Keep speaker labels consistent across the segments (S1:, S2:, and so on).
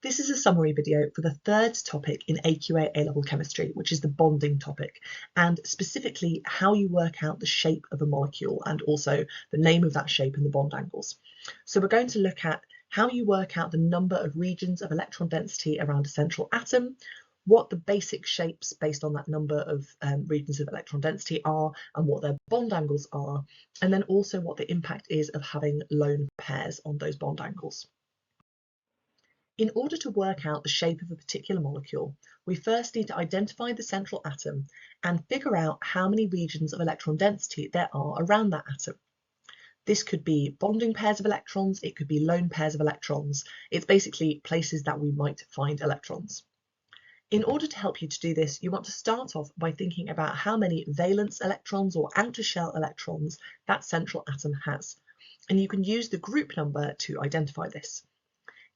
S1: This is a summary video for the third topic in AQA A-level Chemistry, which is the bonding topic, and specifically how you work out the shape of a molecule and also the name of that shape and the bond angles. So we're going to look at how you work out the number of regions of electron density around a central atom, what the basic shapes based on that number of regions of electron density are and what their bond angles are, and then also what the impact is of having lone pairs on those bond angles. In order to work out the shape of a particular molecule, we first need to identify the central atom and figure out how many regions of electron density there are around that atom. This could be bonding pairs of electrons, it could be lone pairs of electrons. It's basically places that we might find electrons. In order to help you to do this, you want to start off by thinking about how many valence electrons or outer shell electrons that central atom has. And you can use the group number to identify this.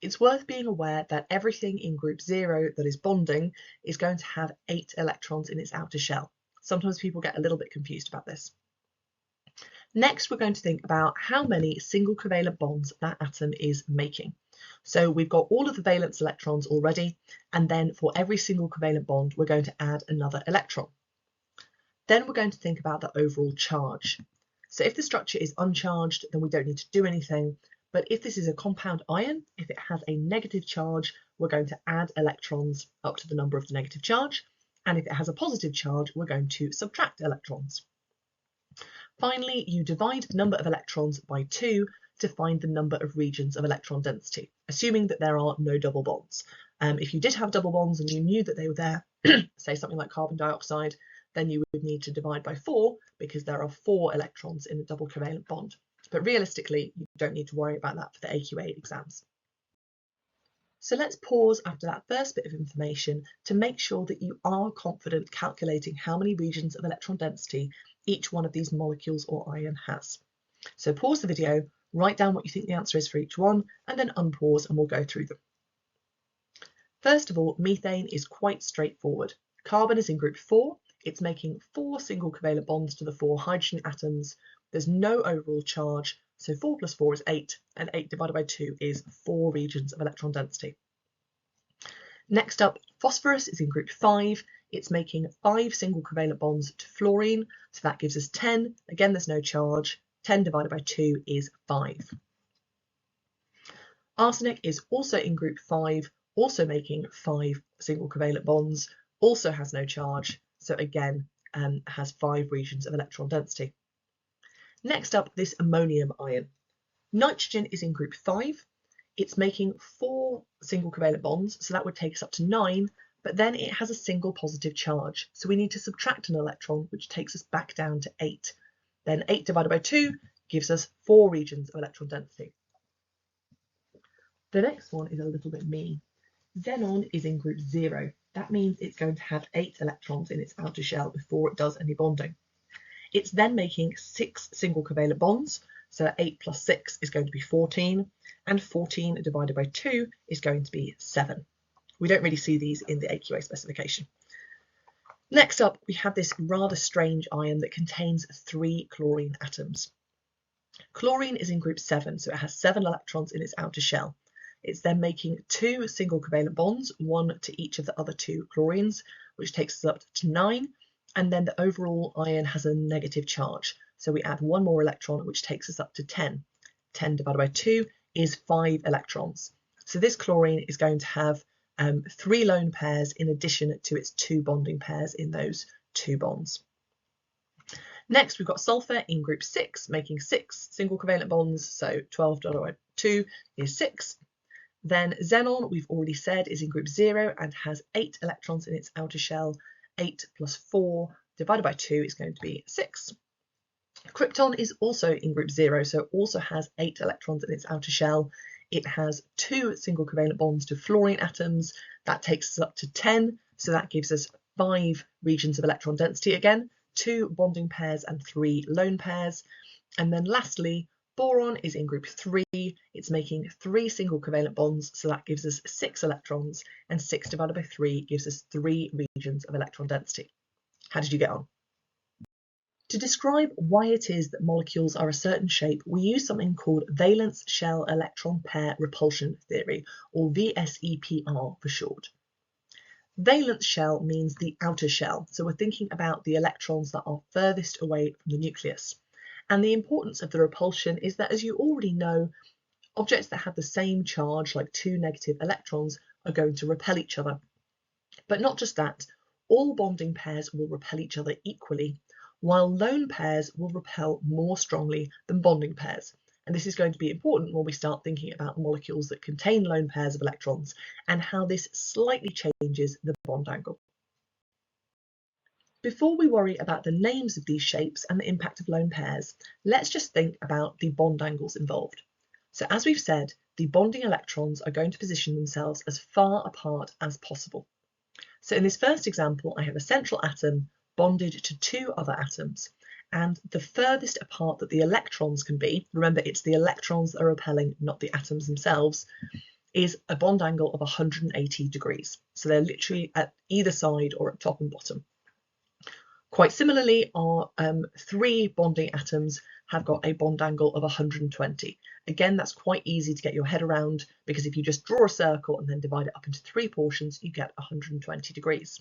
S1: It's worth being aware that everything in group 0 that is bonding is going to have 8 electrons in its outer shell. Sometimes people get a little bit confused about this. Next, we're going to think about how many single covalent bonds that atom is making. So we've got all of the valence electrons already, and then for every single covalent bond, we're going to add another electron. Then we're going to think about the overall charge. So if the structure is uncharged, then we don't need to do anything. But if this is a compound ion, if it has a negative charge, we're going to add electrons up to the number of the negative charge. And if it has a positive charge, we're going to subtract electrons. Finally, you divide the number of electrons by 2 to find the number of regions of electron density, assuming that there are no double bonds. If you did have double bonds and you knew that they were there, say something like carbon dioxide, then you would need to divide by 4 because there are 4 electrons in a double covalent bond. But realistically, you don't need to worry about that for the AQA exams. So let's pause after that first bit of information to make sure that you are confident calculating how many regions of electron density each one of these molecules or ion has. So pause the video, write down what you think the answer is for each one, and then unpause and we'll go through them. First of all, methane is quite straightforward. Carbon is in group 4. It's making 4 single covalent bonds to the 4 hydrogen atoms. There's no overall charge, so 4 plus 4 is 8, and 8 divided by 2 is 4 regions of electron density. Next up, phosphorus is in group 5. It's making 5 single covalent bonds to fluorine, so that gives us 10. Again, there's no charge. 10 divided by 2 is 5. Arsenic is also in group 5, also making 5 single covalent bonds, also has no charge, so again has 5 regions of electron density. Next up, this ammonium ion. Nitrogen is in group 5. It's making 4 single covalent bonds, so that would take us up to 9, but then it has a single positive charge. So we need to subtract an electron, which takes us back down to 8. Then 8 divided by 2 gives us 4 regions of electron density. The next one is a little bit mean. Xenon is in group 0. That means it's going to have 8 electrons in its outer shell before it does any bonding. It's then making 6 single covalent bonds, so 8 plus 6 is going to be 14, and 14 divided by 2 is going to be 7. We don't really see these in the AQA specification. Next up, we have this rather strange ion that contains 3 chlorine atoms. Chlorine is in group 7, so it has 7 electrons in its outer shell. It's then making 2 single covalent bonds, 1 to each of the other 2 chlorines, which takes us up to 9. And then the overall ion has a negative charge. So we add 1 more electron, which takes us up to 10. 10 divided by 2 is 5 electrons. So this chlorine is going to have 3 lone pairs in addition to its 2 bonding pairs in those 2 bonds. Next, we've got sulfur in group 6, making 6 single covalent bonds. So 12 divided by 2 is 6. Then xenon, we've already said, is in group 0 and has 8 electrons in its outer shell. 8 plus 4 divided by 2 is going to be 6. Krypton is also in group 0, so it also has 8 electrons in its outer shell. It has 2 single covalent bonds to fluorine atoms. That takes us up to 10, so that gives us 5 regions of electron density again, 2 bonding pairs and 3 lone pairs. And then lastly, boron is in group 3. It's making 3 single covalent bonds, so that gives us 6 electrons, and 6 divided by 3 gives us 3 regions of electron density. How did you get on? To describe why it is that molecules are a certain shape, we use something called valence shell electron pair repulsion theory, or VSEPR for short. Valence shell means the outer shell, so we're thinking about the electrons that are furthest away from the nucleus. And the importance of the repulsion is that, as you already know, objects that have the same charge, like two negative electrons, are going to repel each other. But not just that, all bonding pairs will repel each other equally, while lone pairs will repel more strongly than bonding pairs. And this is going to be important when we start thinking about molecules that contain lone pairs of electrons and how this slightly changes the bond angle. Before we worry about the names of these shapes and the impact of lone pairs, let's just think about the bond angles involved. So as we've said, the bonding electrons are going to position themselves as far apart as possible. So in this first example, I have a central atom bonded to two other atoms, and the furthest apart that the electrons can be, remember it's the electrons that are repelling, not the atoms themselves, is a bond angle of 180 degrees. So they're literally at either side or at top and bottom. Quite similarly, our three bonding atoms have got a bond angle of 120. Again, that's quite easy to get your head around, because if you just draw a circle and then divide it up into three portions, you get 120 degrees.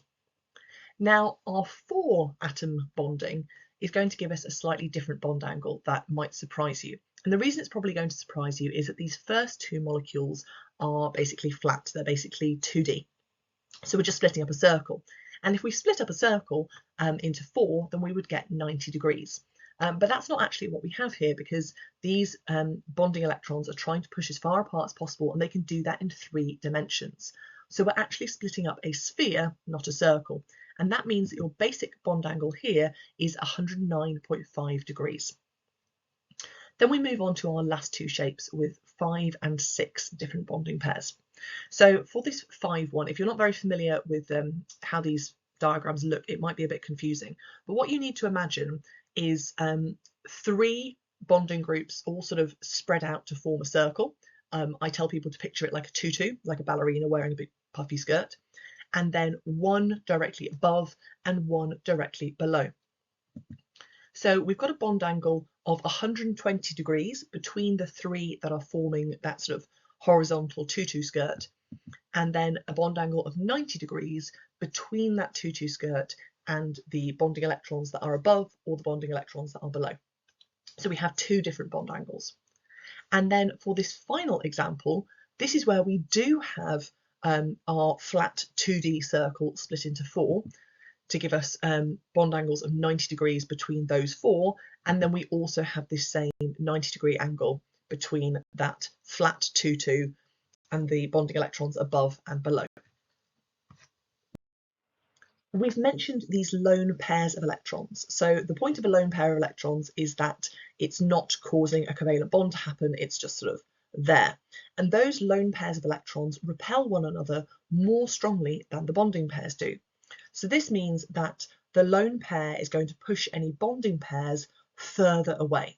S1: Now, our four atom bonding is going to give us a slightly different bond angle that might surprise you. And the reason it's probably going to surprise you is that these first two molecules are basically flat. They're basically 2D. So we're just splitting up a circle. And if we split up a circle into four, then we would get 90 degrees. But that's not actually what we have here, because these bonding electrons are trying to push as far apart as possible, and they can do that in 3 dimensions. So we're actually splitting up a sphere, not a circle. And that means that your basic bond angle here is 109.5 degrees. Then we move on to our last two shapes with 5 and 6 different bonding pairs. So for this 5 one, if you're not very familiar with how these diagrams look, it might be a bit confusing. But what you need to imagine is 3 bonding groups all sort of spread out to form a circle. I tell people to picture it like a tutu, like a ballerina wearing a big puffy skirt, and then one directly above and one directly below. So we've got a bond angle of 120 degrees between the 3 that are forming that sort of horizontal tutu skirt, and then a bond angle of 90 degrees between that tutu skirt and the bonding electrons that are above or the bonding electrons that are below. So we have 2 different bond angles. And then for this final example, this is where we do have our flat 2D circle split into 4 to give us bond angles of 90 degrees between those 4, and then we also have this same 90-degree angle between that flat 2-2 and the bonding electrons above and below. We've mentioned these lone pairs of electrons. So the point of a lone pair of electrons is that it's not causing a covalent bond to happen, it's just sort of there. And those lone pairs of electrons repel one another more strongly than the bonding pairs do. So this means that the lone pair is going to push any bonding pairs further away.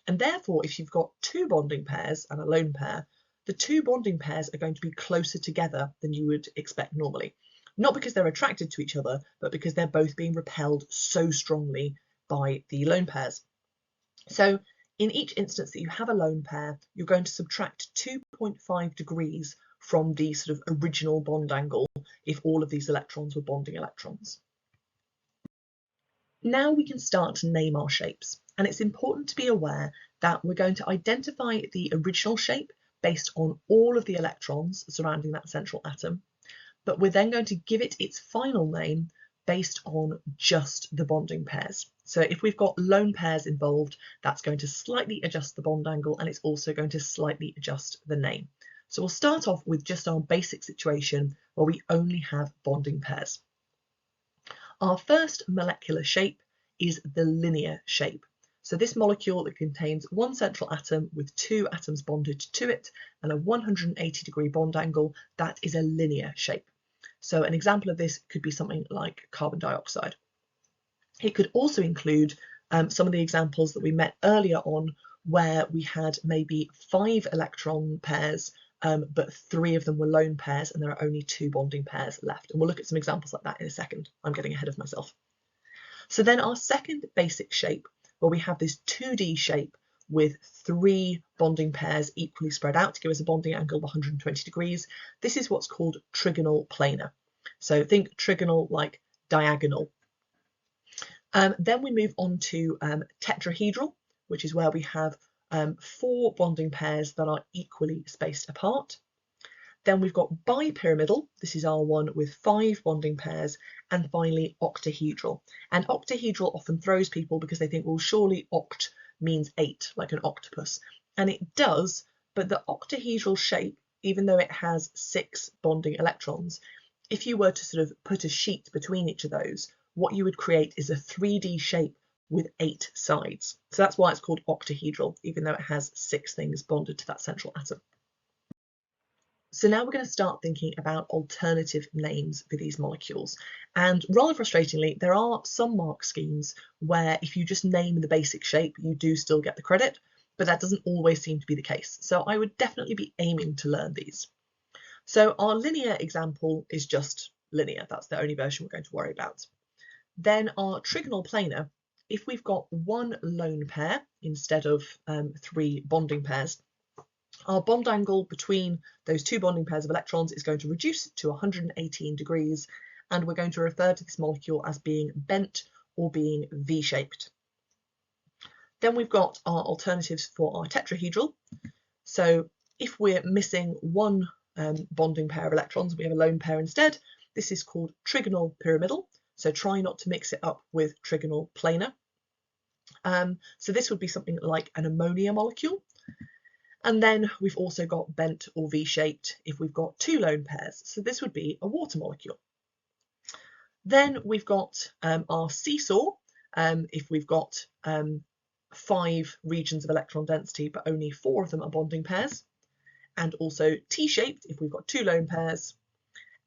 S1: And therefore, if you've got 2 bonding pairs and a lone pair, the 2 bonding pairs are going to be closer together than you would expect normally. Not because they're attracted to each other, but because they're both being repelled so strongly by the lone pairs. So in each instance that you have a lone pair, you're going to subtract 2.5 degrees from the sort of original bond angle if all of these electrons were bonding electrons. Now we can start to name our shapes, and it's important to be aware that we're going to identify the original shape based on all of the electrons surrounding that central atom, but we're then going to give it its final name based on just the bonding pairs. So if we've got lone pairs involved, that's going to slightly adjust the bond angle, and it's also going to slightly adjust the name. So we'll start off with just our basic situation where we only have bonding pairs. Our first molecular shape is the linear shape. So this molecule that contains one central atom with 2 atoms bonded to it and a 180-degree bond angle, that is a linear shape. So an example of this could be something like carbon dioxide. It could also include some of the examples that we met earlier on, where we had maybe 5 electron pairs, but 3 of them were lone pairs and there are only 2 bonding pairs left. And we'll look at some examples like that in a second. I'm getting ahead of myself. So then our second basic shape, where we have this 2D shape with 3 bonding pairs equally spread out to give us a bonding angle of 120 degrees. This is what's called trigonal planar. So think trigonal like diagonal. Then we move on to tetrahedral, which is where we have 4 bonding pairs that are equally spaced apart. Then we've got bipyramidal, this is our one with 5 bonding pairs, and finally octahedral. And octahedral often throws people because they think, well, surely oct means 8, like an octopus. And it does, but the octahedral shape, even though it has 6 bonding electrons, if you were to sort of put a sheet between each of those, what you would create is a 3D shape with 8 sides. So that's why it's called octahedral, even though it has 6 things bonded to that central atom. So now we're going to start thinking about alternative names for these molecules. And rather frustratingly, there are some mark schemes where if you just name the basic shape, you do still get the credit, but that doesn't always seem to be the case. So I would definitely be aiming to learn these. So our linear example is just linear. That's the only version we're going to worry about. Then our trigonal planar, if we've got 1 lone pair instead of 3 bonding pairs, our bond angle between those 2 bonding pairs of electrons is going to reduce to 118 degrees, and we're going to refer to this molecule as being bent or being V-shaped. Then we've got our alternatives for our tetrahedral. So if we're missing 1 bonding pair of electrons, we have a lone pair instead. This is called trigonal pyramidal, so try not to mix it up with trigonal planar. So this would be something like an ammonia molecule. And then we've also got bent or V-shaped if we've got 2 lone pairs. So this would be a water molecule. Then we've got our seesaw if we've got 5 regions of electron density, but only 4 of them are bonding pairs. And also T-shaped if we've got 2 lone pairs,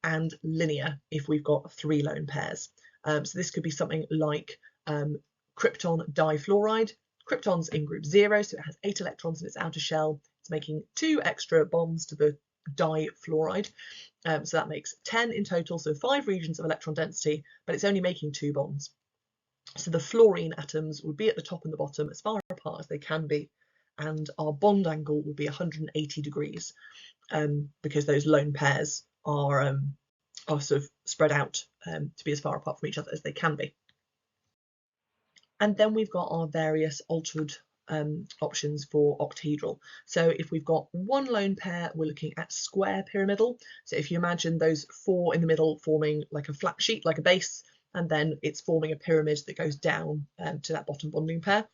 S1: and linear if we've got 3 lone pairs. So this could be something like krypton difluoride. Krypton's in group 0, so it has 8 electrons in its outer shell. It's making 2 extra bonds to the difluoride. So that makes 10 in total, so 5 regions of electron density, but it's only making 2 bonds. So the fluorine atoms would be at the top and the bottom as far apart as they can be, and our bond angle would be 180 degrees because those lone pairs are sort of spread out to be as far apart from each other as they can be. And then we've got our various altered options for octahedral. So if we've got 1 lone pair, we're looking at square pyramidal. So if you imagine those 4 in the middle forming like a flat sheet, like a base, and then it's forming a pyramid that goes down to that bottom bonding pair.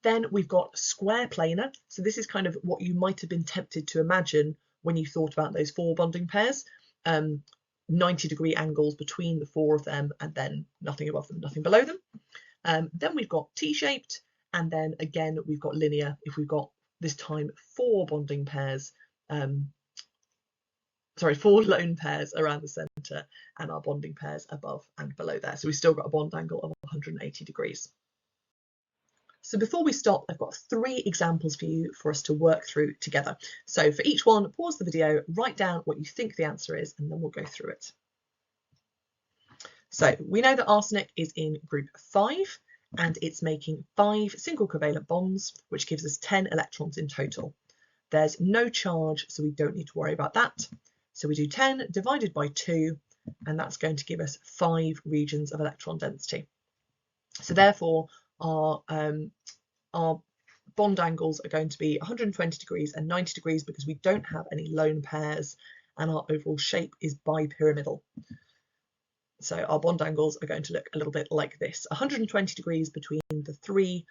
S1: Then we've got square planar. So this is kind of what you might have been tempted to imagine when you thought about those 4 bonding pairs. 90-degree angles between the 4 of them, and then nothing above them, nothing below them. Then we've got T-shaped, and then again we've got linear if we've got this time 4 bonding pairs, 4 lone pairs around the centre and our bonding pairs above and below there. So we've still got a bond angle of 180 degrees. So before we stop, I've got 3 examples for you for us to work through together. So for each one, pause the video, write down what you think the answer is, and then we'll go through it. So we know that arsenic is in group 5 and it's making 5 single covalent bonds, which gives us 10 electrons in total. There's no charge, so we don't need to worry about that. So we do 10 divided by 2, and that's going to give us 5 regions of electron density. So therefore, our bond angles are going to be 120 degrees and 90 degrees because we don't have any lone pairs, and our overall shape is bipyramidal. So our bond angles are going to look a little bit like this: 120 degrees between the 3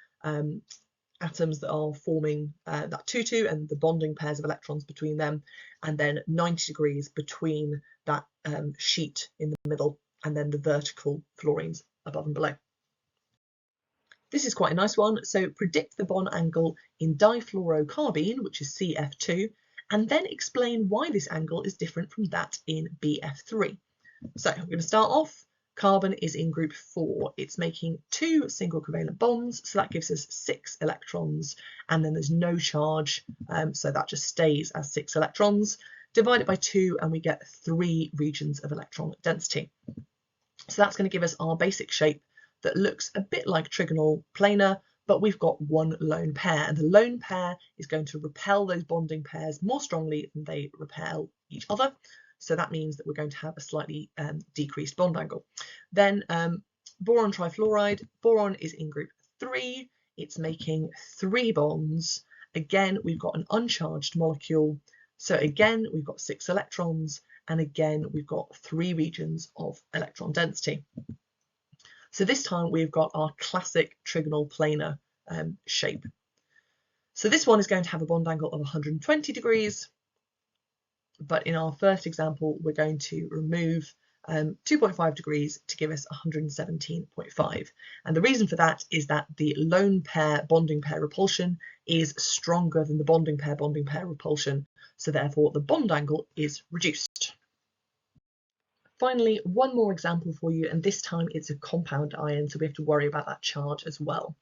S1: atoms that are forming that 2-2 and the bonding pairs of electrons between them, and then 90 degrees between that sheet in the middle and then the vertical fluorines above and below. This is quite a nice one. So predict the bond angle in difluorocarbene, which is CF2, and then explain why this angle is different from that in BF3. So I'm going to start off. Carbon is in group 4. It's making 2 single covalent bonds, so that gives us 6 electrons, and then there's no charge, so that just stays as 6 electrons. Divide it by 2 and we get 3 regions of electron density. So that's going to give us our basic shape that looks a bit like trigonal planar, but we've got one lone pair, and the lone pair is going to repel those bonding pairs more strongly than they repel each other. So that means that we're going to have a slightly decreased bond angle. Then boron trifluoride. Boron is in group 3. It's making 3 bonds. Again, we've got an uncharged molecule. So again, we've got 6 electrons, and again, we've got 3 regions of electron density. So this time we've got our classic trigonal planar shape. So this one is going to have a bond angle of 120 degrees, but in our first example, we're going to remove 2.5 degrees to give us 117.5. And the reason for that is that the lone pair bonding pair repulsion is stronger than the bonding pair repulsion. So therefore the bond angle is reduced. Finally, one more example for you, and this time it's a compound ion, so we have to worry about that charge as well.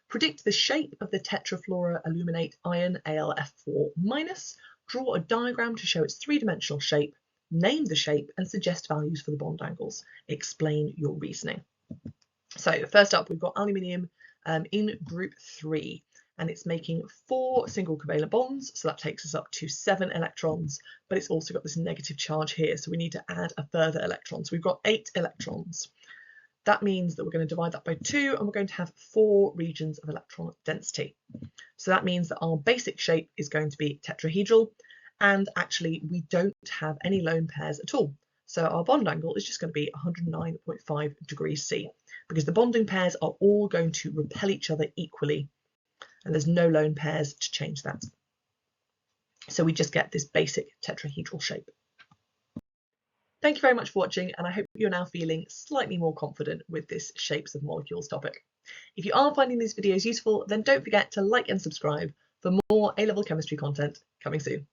S1: Predict the shape of the tetrafluoroaluminate ion AlF4-. Draw a diagram to show its three-dimensional shape, name the shape and suggest values for the bond angles. Explain your reasoning. So first up, we've got aluminium in group 3, and it's making 4 single covalent bonds, so that takes us up to 7 electrons, but it's also got this negative charge here, so we need to add a further electron. So we've got 8 electrons. That means that we're going to divide that by 2, and we're going to have 4 regions of electron density. So that means that our basic shape is going to be tetrahedral, and actually we don't have any lone pairs at all. So our bond angle is just going to be 109.5 degrees C, because the bonding pairs are all going to repel each other equally, and there's no lone pairs to change that. So we just get this basic tetrahedral shape. Thank you very much for watching, and I hope you're now feeling slightly more confident with this shapes of molecules topic. If you are finding these videos useful, then don't forget to like and subscribe for more A-level chemistry content coming soon.